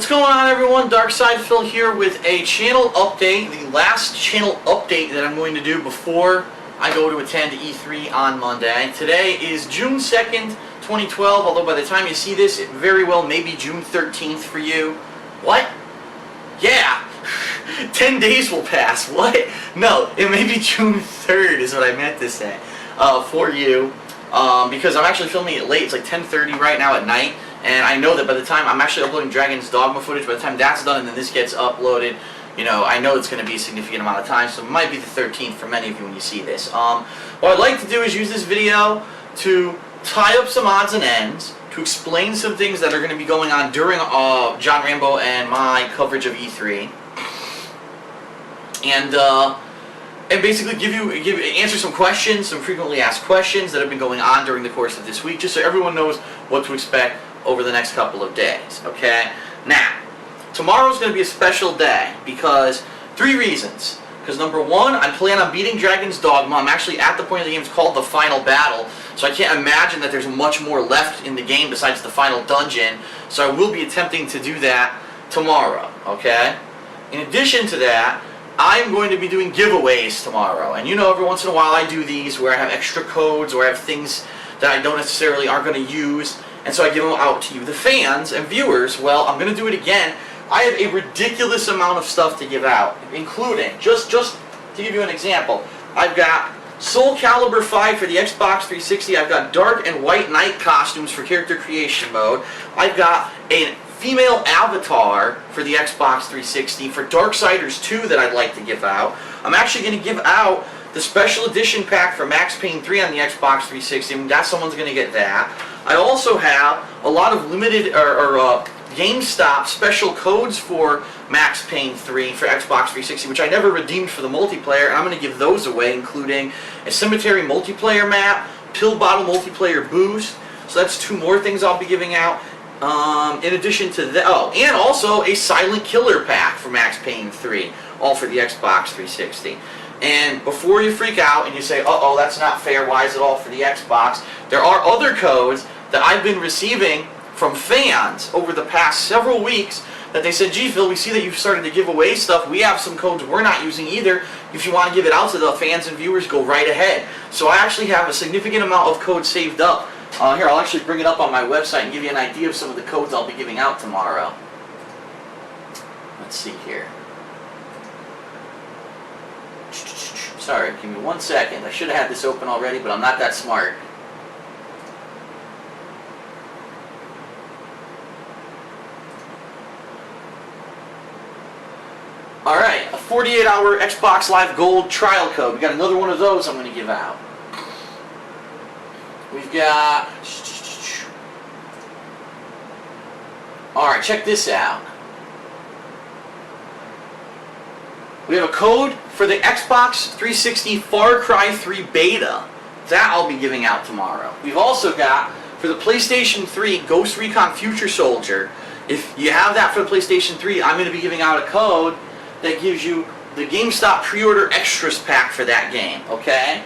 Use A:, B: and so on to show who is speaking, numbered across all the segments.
A: What's going on, everyone? Darkside Phil here with a channel update, the last channel update that I'm going to do before I go to attend E3 on Monday. Today is June 2nd, 2012, although by the time you see this, it very well may be June 13th for you. What? Yeah! 10 days will pass. What? No, it may be June 3rd is what I meant to say for you, because I'm actually filming it late. It's like 10:30 right now at night. And I know that by the time I'm actually uploading Dragon's Dogma footage, by the time that's done and then this gets uploaded, you know, I know it's going to be a significant amount of time, so it might be the 13th for many of you when you see this. What I'd like to do is use this video to tie up some odds and ends, to explain some things that are going to be going on during John Rambo and my coverage of E3, and basically answer some questions, some frequently asked questions that have been going on during the course of this week, just so everyone knows what to expect over the next couple of days, okay? Now, tomorrow's going to be a special day because three reasons. Because number one, I plan on beating Dragon's Dogma. I'm actually at the point of the game it's called the final battle, so I can't imagine that there's much more left in the game besides the final dungeon, so I will be attempting to do that tomorrow, okay? In addition to that, I'm going to be doing giveaways tomorrow, and you know every once in a while I do these where I have extra codes or I have things that I don't necessarily aren't going to use, and so I give them out to you, the fans and viewers. Well, I'm going to do it again. I have a ridiculous amount of stuff to give out, including, just to give you an example, I've got Soul Calibur 5 for the Xbox 360, I've got Dark and White Knight costumes for character creation mode, I've got a female avatar for the Xbox 360 for Darksiders 2 that I'd like to give out. I'm actually going to give out the special edition pack for Max Payne 3 on the Xbox 360, and that someone's going to get that. I also have a lot of limited GameStop special codes for Max Payne 3 for Xbox 360, which I never redeemed for the multiplayer, and I'm going to give those away, including a Cemetery multiplayer map, Pill Bottle multiplayer boost, so that's two more things I'll be giving out. In addition to that, oh, and also a Silent Killer pack for Max Payne 3, all for the Xbox 360. And before you freak out and you say, uh-oh, that's not fair, why is it all for the Xbox? There are other codes that I've been receiving from fans over the past several weeks that they said, gee, Phil, we see that you've started to give away stuff. We have some codes we're not using either. If you want to give it out to the fans and viewers, go right ahead. So I actually have a significant amount of codes saved up. Here, I'll actually bring it up on my website and give you an idea of some of the codes I'll be giving out tomorrow. Let's see here. Sorry, give me 1 second. I should have had this open already, but I'm not that smart. Alright, a 48-hour Xbox Live Gold trial code. We got another one of those I'm going to give out. We've got... Alright, check this out. We have a code for the Xbox 360 Far Cry 3 Beta. That I'll be giving out tomorrow. We've also got, for the PlayStation 3, Ghost Recon Future Soldier. If you have that for the PlayStation 3, I'm going to be giving out a code that gives you the GameStop pre-order extras pack for that game, okay?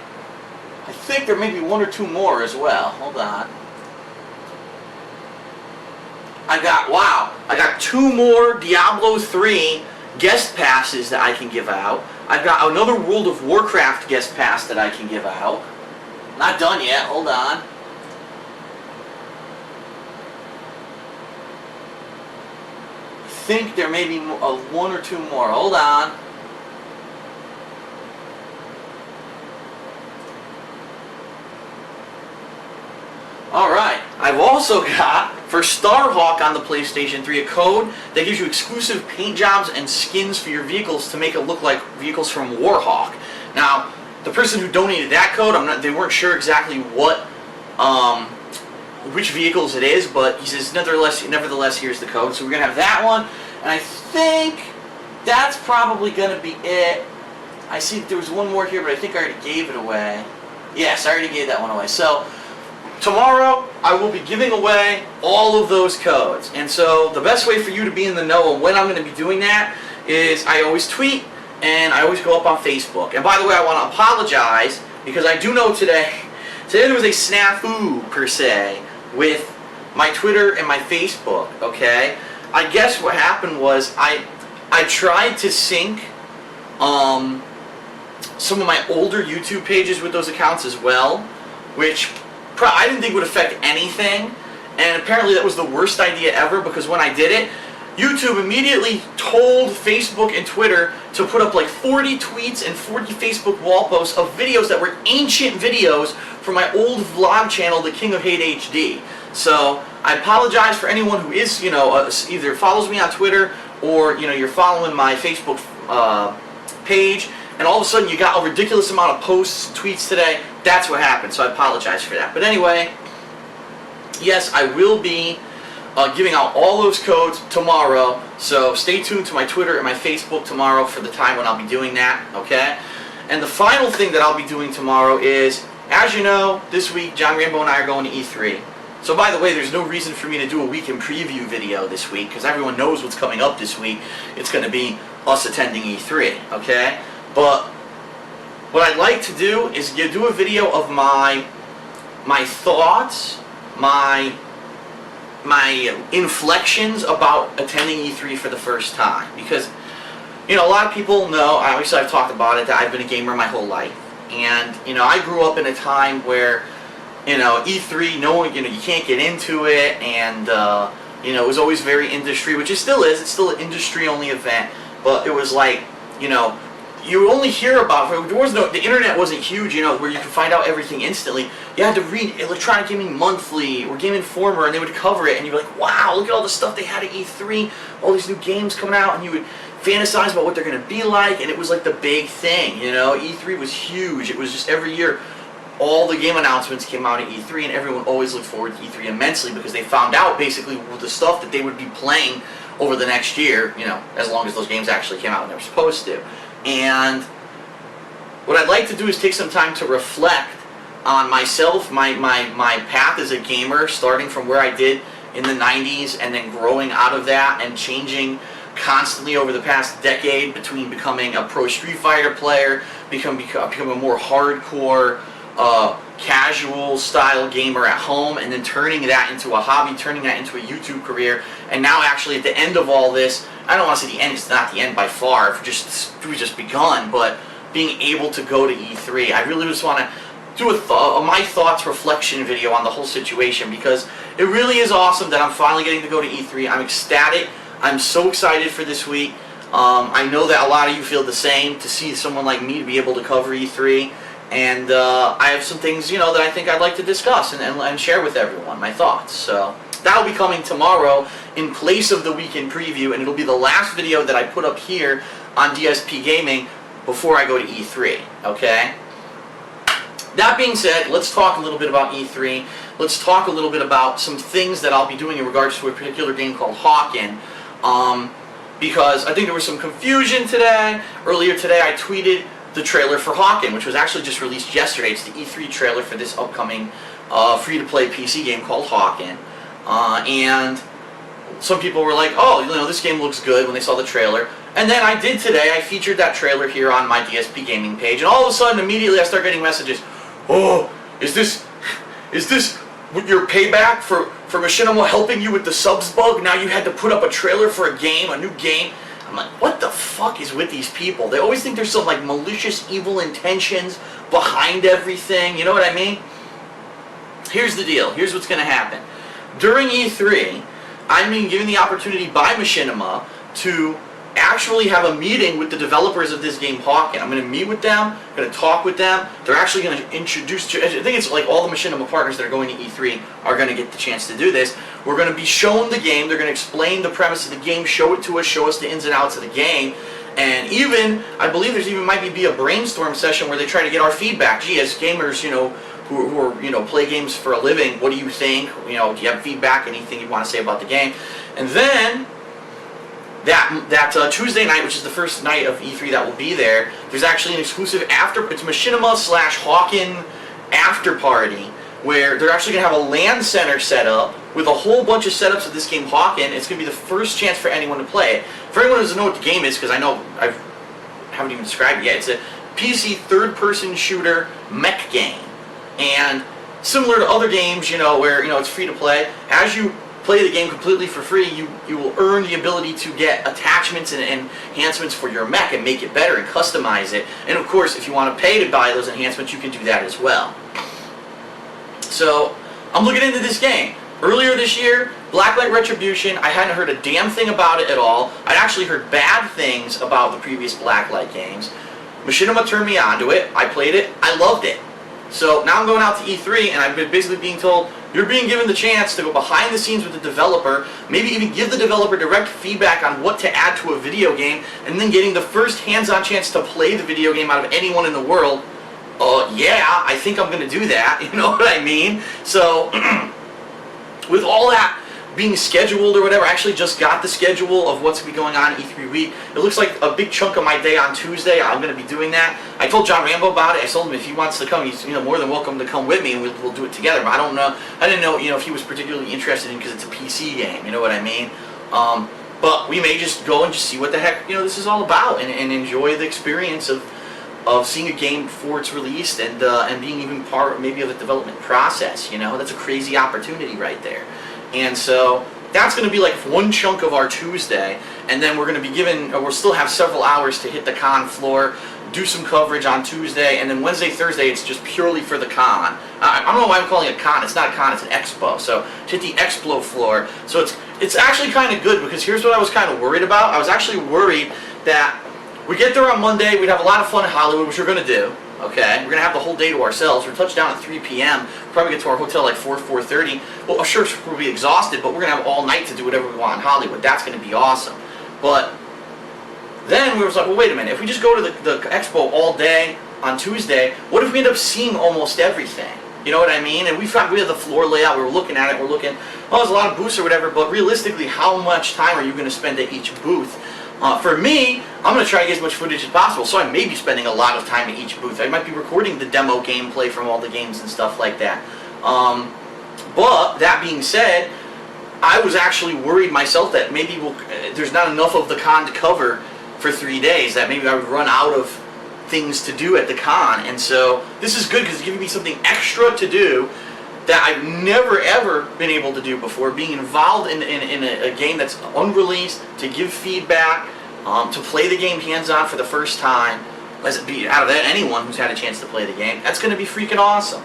A: I think there may be one or two more as well. Hold on. I got two more Diablo 3 guest passes that I can give out. I've got another World of Warcraft guest pass that I can give out. Not done yet. Hold on. I think there may be one or two more. Hold on. Alright, I've also got, for Starhawk on the PlayStation 3, a code that gives you exclusive paint jobs and skins for your vehicles to make it look like vehicles from Warhawk. Now, the person who donated that code, they weren't sure exactly which vehicles it is, but he says, nevertheless, here's the code. So we're going to have that one, and I think that's probably going to be it. I see there was one more here, but I think I already gave it away. Yes, I already gave that one away. So tomorrow, I will be giving away all of those codes. And so the best way for you to be in the know of when I'm going to be doing that is I always tweet and I always go up on Facebook. And by the way, I want to apologize because I do know today there was a snafu, per se, with my Twitter and my Facebook, okay? I guess what happened was I tried to sync some of my older YouTube pages with those accounts as well, which I didn't think would affect anything, and apparently that was the worst idea ever, because when I did it, YouTube immediately told Facebook and Twitter to put up like 40 tweets and 40 Facebook wall posts of videos that were ancient videos from my old vlog channel, The King of Hate HD. So I apologize for anyone who is, either follows me on Twitter or, you're following my Facebook page, and all of a sudden you got a ridiculous amount of posts and tweets today. That's what happened, so I apologize for that. But anyway, yes, I will be giving out all those codes tomorrow, so stay tuned to my Twitter and my Facebook tomorrow for the time when I'll be doing that, okay? And the final thing that I'll be doing tomorrow is, as you know, this week John Rambo and I are going to E3. So by the way, there's no reason for me to do a weekend preview video this week, because everyone knows what's coming up this week. It's going to be us attending E3, okay? But what I'd like to do is do a video of my thoughts, my inflections about attending E3 for the first time, because a lot of people know, obviously I've talked about it, that I've been a gamer my whole life, and I grew up in a time where E3, no one, you can't get into it, and it was always very industry, which it still is. It's still an industry only event, but it was like you only hear about, the internet wasn't huge, where you could find out everything instantly. You had to read Electronic Gaming Monthly or Game Informer, and they would cover it, and you'd be like, wow, look at all the stuff they had at E3, all these new games coming out, and you would fantasize about what they're going to be like, and it was like the big thing, E3 was huge. It was just every year, all the game announcements came out at E3, and everyone always looked forward to E3 immensely, because they found out basically the stuff that they would be playing over the next year, as long as those games actually came out when they were supposed to. And what I'd like to do is take some time to reflect on myself, my path as a gamer, starting from where I did in the 90s and then growing out of that and changing constantly over the past decade between becoming a pro Street Fighter player, becoming a more hardcore, casual style gamer at home, and then turning that into a hobby, turning that into a YouTube career, and now actually at the end of all this, I don't want to say the end, it's not the end by far, we've just begun, but being able to go to E3, I really just want to do a my thoughts reflection video on the whole situation, because it really is awesome that I'm finally getting to go to E3. I'm ecstatic. I'm so excited for this week. I know that a lot of you feel the same, to see someone like me to be able to cover E3. And I have some things, that I think I'd like to discuss and share with everyone, my thoughts. So that'll be coming tomorrow in place of the weekend preview, and it'll be the last video that I put up here on DSPGaming before I go to E3, okay? That being said, let's talk a little bit about E3. Let's talk a little bit about some things that I'll be doing in regards to a particular game called Hawken. Because I think there was some confusion today. Earlier today I tweeted the trailer for Hawken, which was actually just released yesterday. It's the E3 trailer for this upcoming free-to-play PC game called Hawken. And some people were like, oh, this game looks good when they saw the trailer. And then I did today, I featured that trailer here on my DSP Gaming page, and all of a sudden, immediately I start getting messages, oh, is this your payback for Machinima helping you with the subs bug? Now you had to put up a trailer for a game, a new game? I'm like, what the fuck is with these people? They always think there's some like malicious, evil intentions behind everything. You know what I mean? Here's the deal. Here's what's going to happen. During E3, I'm being given the opportunity by Machinima to actually have a meeting with the developers of this game, Hawken. I'm going to meet with them, I'm going to talk with them. They're actually going to introduce, I think it's like all the Machinima partners that are going to E3 are going to get the chance to do this. We're going to be shown the game, they're going to explain the premise of the game, show it to us, show us the ins and outs of the game, and even, I believe there's even might be a brainstorm session where they try to get our feedback. Gee, as gamers, who are, play games for a living, what do you think? Do you have feedback, anything you want to say about the game? And then, that Tuesday night, which is the first night of E3 that will be there, there's actually an exclusive it's Machinima / Hawken after party, where they're actually going to have a LAN center set up with a whole bunch of setups of this game Hawken. It's going to be the first chance for anyone to play it. For anyone who doesn't know what the game is, because I know I haven't even described it yet, it's a PC third-person shooter mech game. And similar to other games, where, it's free to play, as you play the game completely for free, you will earn the ability to get attachments and enhancements for your mech and make it better and customize it. And of course, if you want to pay to buy those enhancements, you can do that as well. So, I'm looking into this game. Earlier this year, Blacklight Retribution, I hadn't heard a damn thing about it at all. I'd actually heard bad things about the previous Blacklight games. Machinima turned me onto it. I played it. I loved it. So now I'm going out to E3, and I've been basically being told, you're being given the chance to go behind the scenes with the developer, maybe even give the developer direct feedback on what to add to a video game, and then getting the first hands-on chance to play the video game out of anyone in the world. Yeah, I think I'm going to do that, you know what I mean? So, with all that being scheduled or whatever, I actually just got the schedule of what's going to be going on E3 week. It looks like a big chunk of my day on Tuesday, I'm going to be doing that. I told John Rambo about it. I told him if he wants to come, he's more than welcome to come with me, and we'll do it together. But I don't know. I didn't know if he was particularly interested in, because it's a PC game. You know what I mean? But we may just go and just see what the heck this is all about, and enjoy the experience of seeing a game before it's released, and being even part maybe of the development process. That's a crazy opportunity right there. And so that's going to be like one chunk of our Tuesday, and then we're going to be we'll still have several hours to hit the con floor, do some coverage on Tuesday, and then Wednesday, Thursday, it's just purely for the con. I don't know why I'm calling it a con. It's not a con, it's an expo. So to hit the expo floor. So it's actually kind of good, because here's what I was kind of worried about. I was actually worried that we get there on Monday, we'd have a lot of fun in Hollywood, which we're going to do. Okay, we're going to have the whole day to ourselves. We're touchdown at 3 p.m. We'll probably get to our hotel like 4:30. Well, sure, we'll be exhausted, but we're going to have all night to do whatever we want in Hollywood. That's going to be awesome. But then we was like, well, wait a minute. If we just go to the expo all day on Tuesday, what if we end up seeing almost everything? You know what I mean? And we had the floor layout. We were looking at it. We're looking, there's a lot of booths or whatever, but realistically, how much time are you going to spend at each booth? For me, I'm going to try to get as much footage as possible, so I may be spending a lot of time at each booth. I might be recording the demo gameplay from all the games and stuff like that. But, that being said, I was actually worried myself that maybe there's not enough of the con to cover for 3 days, that maybe I would run out of things to do at the con. And so, this is good because it's giving me something extra to do that I've never ever been able to do before, being involved in a game that's unreleased, to give feedback, to play the game hands-on for the first time, as it be out of anyone who's had a chance to play the game. That's going to be freaking awesome.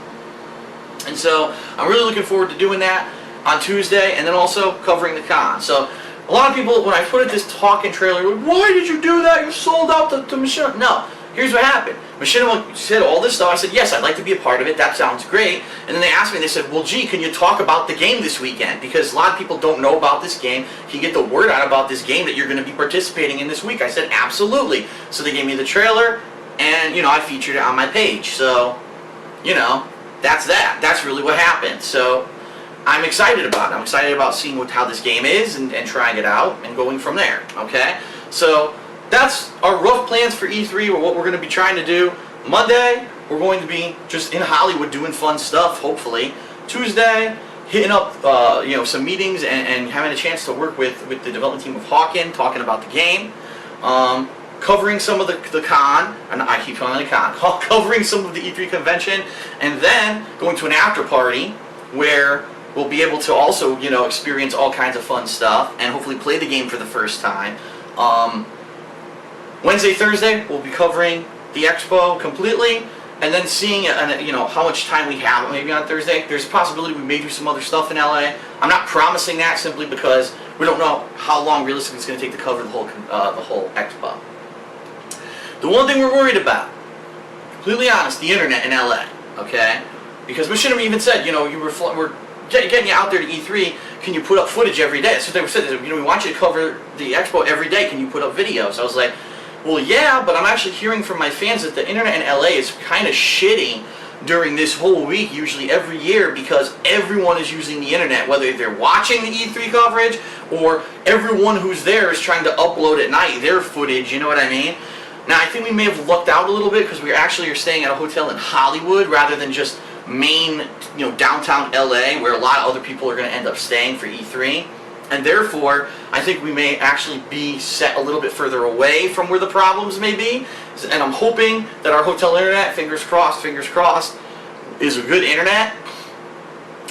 A: And so I'm really looking forward to doing that on Tuesday, and then also covering the con. So a lot of people, when I put this talking trailer, like, why did you do that? You sold out to Machinima. No. Here's what happened. Machinima said all this stuff. I said, yes, I'd like to be a part of it. That sounds great. And then they asked me, they said, well, gee, can you talk about the game this weekend? Because a lot of people don't know about this game. Can you get the word out about this game that you're going to be participating in this week? I said, absolutely. So they gave me the trailer, and, I featured it on my page. So, that's that. That's really what happened. So I'm excited about it. I'm excited about seeing how this game is and trying it out and going from there. Okay? So that's our rough plans for E3, or what we're going to be trying to do. Monday, we're going to be just in Hollywood doing fun stuff, hopefully. Tuesday, hitting up some meetings and having a chance to work with the development team of Hawken, talking about the game. Covering some of the con, and I keep calling it a con, covering some of the E3 convention, and then going to an after party where we'll be able to also, experience all kinds of fun stuff and hopefully play the game for the first time. Wednesday, Thursday, we'll be covering the expo completely, and then seeing how much time we have maybe on Thursday. There's a possibility we may do some other stuff in LA. I'm not promising that, simply because we don't know how long realistically it's going to take to cover the whole expo. The one thing we're worried about, completely honest, the internet in LA, okay? Because Machinima even said, we're getting you out there to E3, can you put up footage every day? That's what they said. They said, we want you to cover the expo every day, can you put up videos? I was like, well, yeah, but I'm actually hearing from my fans that the internet in LA is kind of shitty during this whole week, usually every year, because everyone is using the internet, whether they're watching the E3 coverage or everyone who's there is trying to upload at night their footage, you know what I mean? Now, I think we may have lucked out a little bit because we actually are staying at a hotel in Hollywood rather than just main, downtown LA, where a lot of other people are going to end up staying for E3. And therefore, I think we may actually be set a little bit further away from where the problems may be. And I'm hoping that our hotel internet, fingers crossed, is a good internet.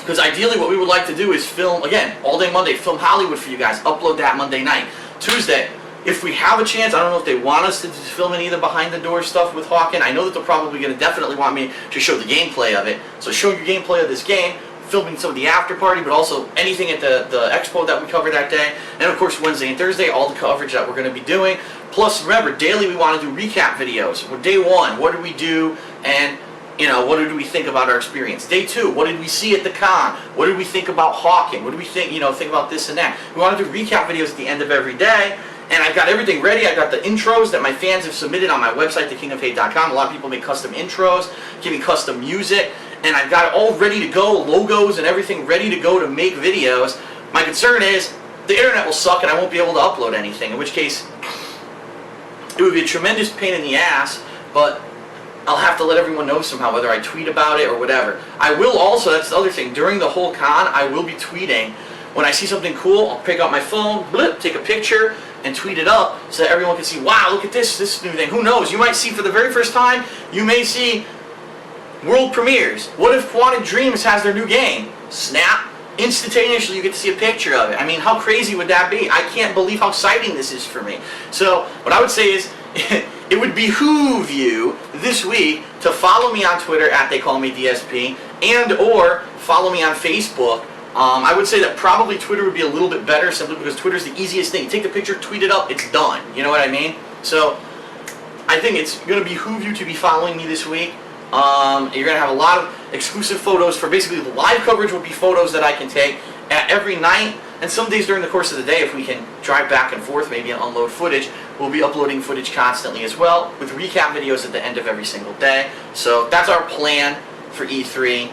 A: Because ideally what we would like to do is film, again, all day Monday, film Hollywood for you guys, upload that Monday night. Tuesday, if we have a chance, I don't know if they want us to film any of the behind the door stuff with Hawken. I know that they're probably going to definitely want me to show the gameplay of it. So show your gameplay of this game, filming some of the after party, but also anything at the expo that we cover that day. And of course Wednesday and Thursday, all the coverage that we're going to be doing. Plus remember, daily we want to do recap videos. Day 1, what did we do, and what did we think about our experience? Day 2, what did we see at the con? What did we think about Hawken? What did we think, think about this and that? We want to do recap videos at the end of every day. And I've got everything ready. I've got the intros that my fans have submitted on my website, thekingofhate.com. A lot of people make custom intros, give me custom music, and I've got it all ready to go, logos and everything ready to go to make videos. My concern is the internet will suck and I won't be able to upload anything, in which case it would be a tremendous pain in the ass, but I'll have to let everyone know somehow, whether I tweet about it or whatever. I will also, that's the other thing, during the whole con, I will be tweeting. When I see something cool, I'll pick up my phone, blip, take a picture, and tweet it up so that everyone can see, wow, look at this new thing. Who knows? You might see for the very first time, you may see world premieres. What if Quantum Dreams has their new game? Snap. Instantaneously you get to see a picture of it. I mean, how crazy would that be? I can't believe how exciting this is for me. So what I would say is, it would behoove you this week to follow me on Twitter at TheyCallMeDSP, and or follow me on Facebook. I would say that probably Twitter would be a little bit better, simply because Twitter's the easiest thing. You take the picture, tweet it up, it's done. You know what I mean? So I think it's going to behoove you to be following me this week. You're going to have a lot of exclusive photos. For basically the live coverage will be photos that I can take every night, and some days during the course of the day, if we can drive back and forth maybe and unload footage, we'll be uploading footage constantly as well, with recap videos at the end of every single day. So that's our plan for E3.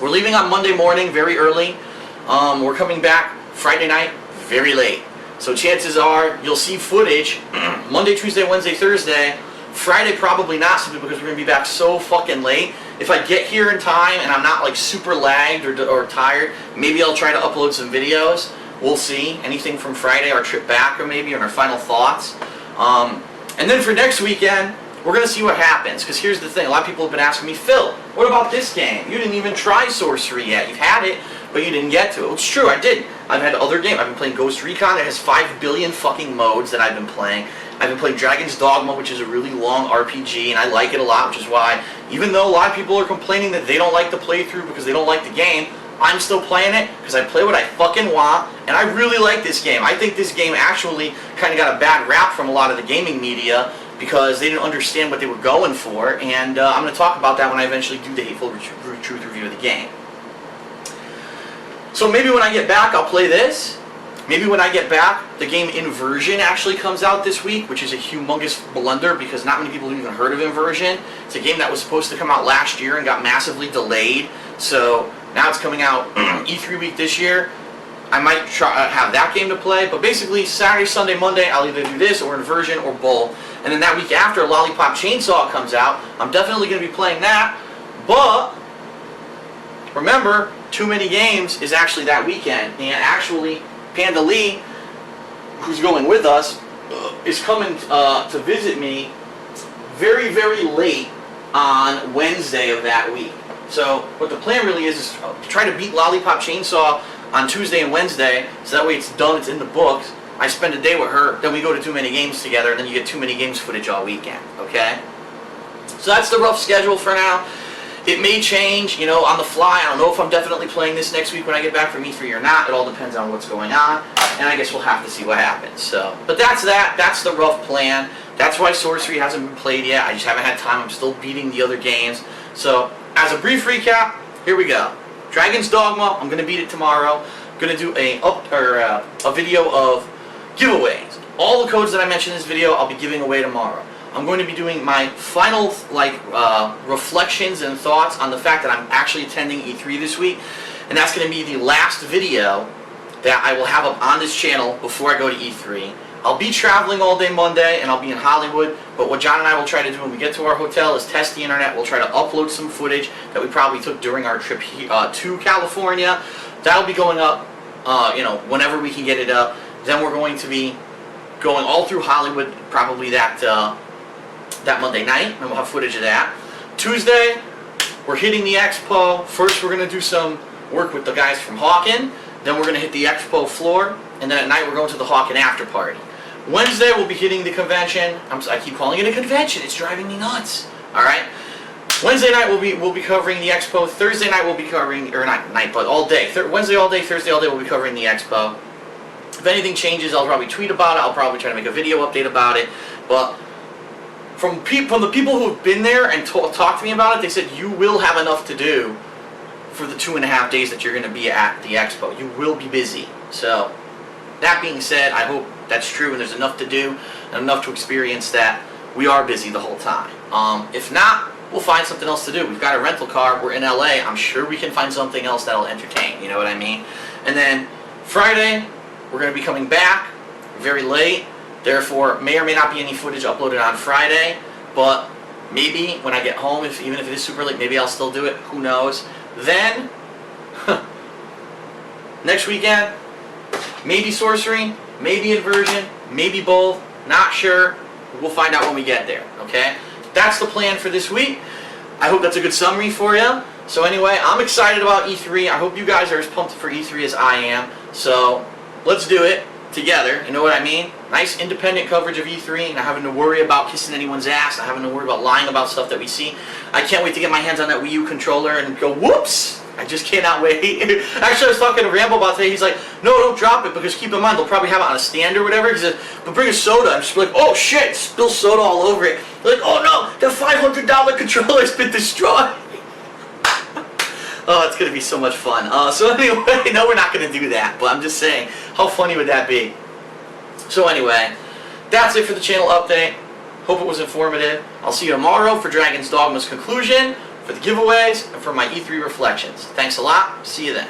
A: We're leaving on Monday morning very early. We're coming back Friday night very late. So chances are you'll see footage Monday, Tuesday, Wednesday, Thursday. Friday probably not, simply because we're going to be back so fucking late. If I get here in time and I'm not like super lagged or tired, maybe I'll try to upload some videos. We'll see. Anything from Friday, our trip back, or maybe, and our final thoughts. And then for next weekend, we're going to see what happens. Because here's the thing, a lot of people have been asking me, Phil, what about this game? You didn't even try Sorcery yet. You've had it, but you didn't get to it. Well, it's true, I did. I've had other games. I've been playing Ghost Recon. It has 5 billion fucking modes that I've been playing. I've been playing Dragon's Dogma, which is a really long RPG, and I like it a lot, which is why, even though a lot of people are complaining that they don't like the playthrough because they don't like the game, I'm still playing it because I play what I fucking want, and I really like this game. I think this game actually kind of got a bad rap from a lot of the gaming media because they didn't understand what they were going for, and I'm going to talk about that when I eventually do the Hateful Truth review of the game. So maybe when I get back, I'll play this. Maybe when I get back, the game Inversion actually comes out this week, which is a humongous blunder because not many people have even heard of Inversion. It's a game that was supposed to come out last year and got massively delayed. So now it's coming out E3 week this year. I might try have that game to play, but basically Saturday, Sunday, Monday, I'll either do this or Inversion or both. And then that week after, Lollipop Chainsaw comes out. I'm definitely going to be playing that, but remember, Too Many Games is actually that weekend, and actually Panda Lee, who's going with us, is coming to visit me very, very late on Wednesday of that week. So what the plan really is to try to beat Lollipop Chainsaw on Tuesday and Wednesday, so that way it's done, it's in the books. I spend a day with her, then we go to Too Many Games together, and then you get Too Many Games footage all weekend, okay? So that's the rough schedule for now. It may change, on the fly. I don't know if I'm definitely playing this next week when I get back from E3 or not. It all depends on what's going on, and I guess we'll have to see what happens. So, but that's that. That's the rough plan. That's why Sorcery hasn't been played yet. I just haven't had time. I'm still beating the other games. So, as a brief recap, here we go. Dragon's Dogma. I'm gonna beat it tomorrow. I'm gonna do a video of giveaways. All the codes that I mentioned in this video, I'll be giving away tomorrow. I'm going to be doing my final reflections and thoughts on the fact that I'm actually attending E3 this week, and that's going to be the last video that I will have up on this channel before I go to E3. I'll be traveling all day Monday, and I'll be in Hollywood, but what John and I will try to do when we get to our hotel is test the internet. We'll try to upload some footage that we probably took during our trip to California. That'll be going up, whenever we can get it up. Then we're going to be going all through Hollywood, probably that Monday night, and we'll have footage of that. Tuesday, we're hitting the expo. First, we're going to do some work with the guys from Hawken. Then we're going to hit the expo floor, and then at night we're going to the Hawken after party. Wednesday we'll be hitting the convention. I keep calling it a convention. It's driving me nuts. All right. Wednesday night we'll be covering the expo. Thursday night we'll be covering, or not night, but all day. Wednesday all day, Thursday all day we'll be covering the expo. If anything changes, I'll probably tweet about it. I'll probably try to make a video update about it. But from the people who have been there and talked to me about it, they said you will have enough to do for the 2.5 days that you're going to be at the expo. You will be busy. So that being said, I hope that's true and there's enough to do and enough to experience that we are busy the whole time. If not, we'll find something else to do. We've got a rental car. We're in LA. I'm sure we can find something else that'll entertain. You know what I mean? And then Friday, we're going to be coming back very late. Therefore, may or may not be any footage uploaded on Friday. But maybe when I get home, even if it is super late, maybe I'll still do it. Who knows? Then, next weekend, maybe sorcery, maybe inversion, maybe both. Not sure. We'll find out when we get there. Okay? That's the plan for this week. I hope that's a good summary for you. So anyway, I'm excited about E3. I hope you guys are as pumped for E3 as I am. So let's do it together. You know what I mean? Nice independent coverage of E3, not having to worry about kissing anyone's ass, not having to worry about lying about stuff that we see. I can't wait to get my hands on that Wii U controller and go, whoops! I just cannot wait. Actually, I was talking to Rambo about today. He's like, no, don't drop it, because keep in mind, they'll probably have it on a stand or whatever. He says, but bring a soda. I'm just like, oh shit, spill soda all over it. They're like, oh no, that $500 controller has been destroyed. Oh, it's going to be so much fun. So anyway, no, we're not going to do that, but I'm just saying, how funny would that be? So anyway, that's it for the channel update. Hope it was informative. I'll see you tomorrow for Dragon's Dogma's conclusion, for the giveaways, and for my E3 reflections. Thanks a lot. See you then.